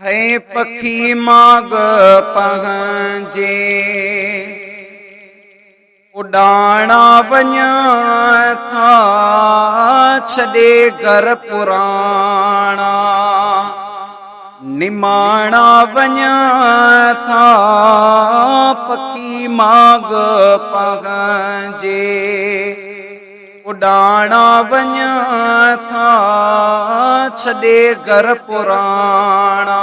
है पखी माग पहंजे उडाणा वञा था छॾे घर पुराणा निमाणा वञा था पखी माग पहंजे उडाणा वञा था छॾे घर पुराणा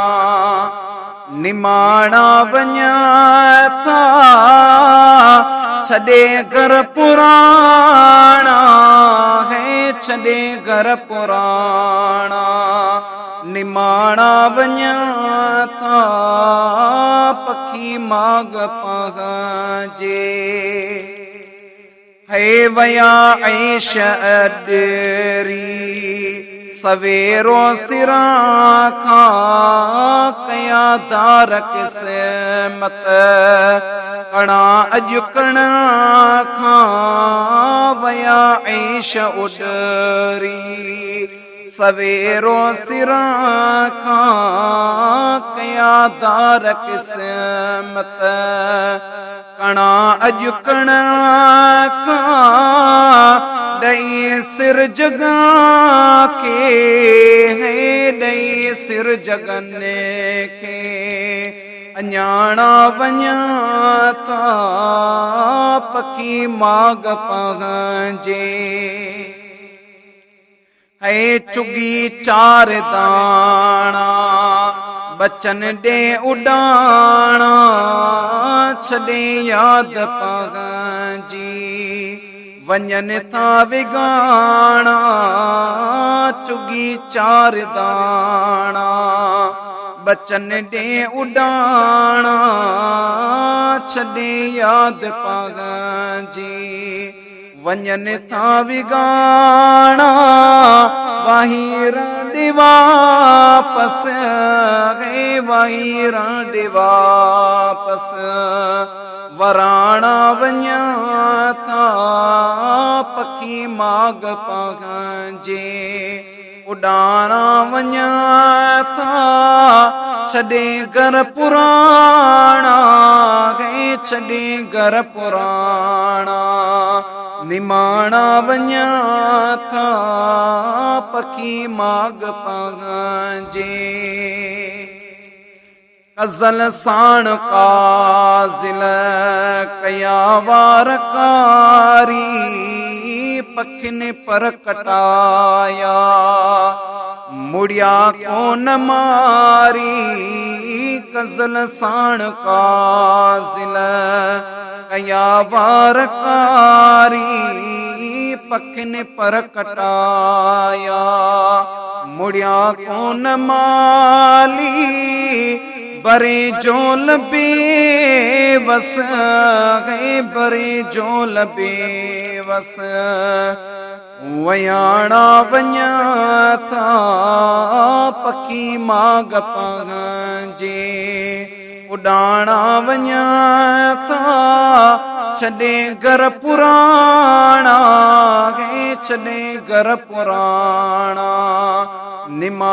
निमाणा वञा था छॾे घर पुराणा है छॾे घर पुराणा निमाणा वञा था पखी माग पहंजे है वया ऐश अडरी सवेरो सिरा खां कया दार किस्मत कणा अॼु कणा खां वया ऐश उडरी सवेरो सिरा खां कया दार किस्मत कणा अॼु कणा खां ॾई सिर जगा के है ॾई सिर जगने के अञाणा वञा था पखी माग पहंजे है चुगी चार दाणा बचन दे उडाणा छॾे याद पहंजी वञन था विगाणा चुगी चार दाणा बचन दे उडाणा छॾे याद पहंजी वञन था विगाणा वाहीरा ॾे वापस गए वाहीरा ॾे वापस वराणा वञा था पखी माग पहंजे उडाणा वञा था छॾे घर पुराणा गए छॾे घर पुराणा निमाणा वञा था पखी माग पहंजे अज़ल साण काज़िल कया वार कारी पखिन पर कटाया मुड़िया कोन मारी कज़ल साण काज़िल कया वार कारी पखिन पर कटाया मुड़िया कोन माली बरे जोल बेवस गए बरे जोल बेवस वयाणा वञा था पखी माग पहंजे उडाणा वञा था छॾे घर पुराणा गए छॾे घर पुराणा निमा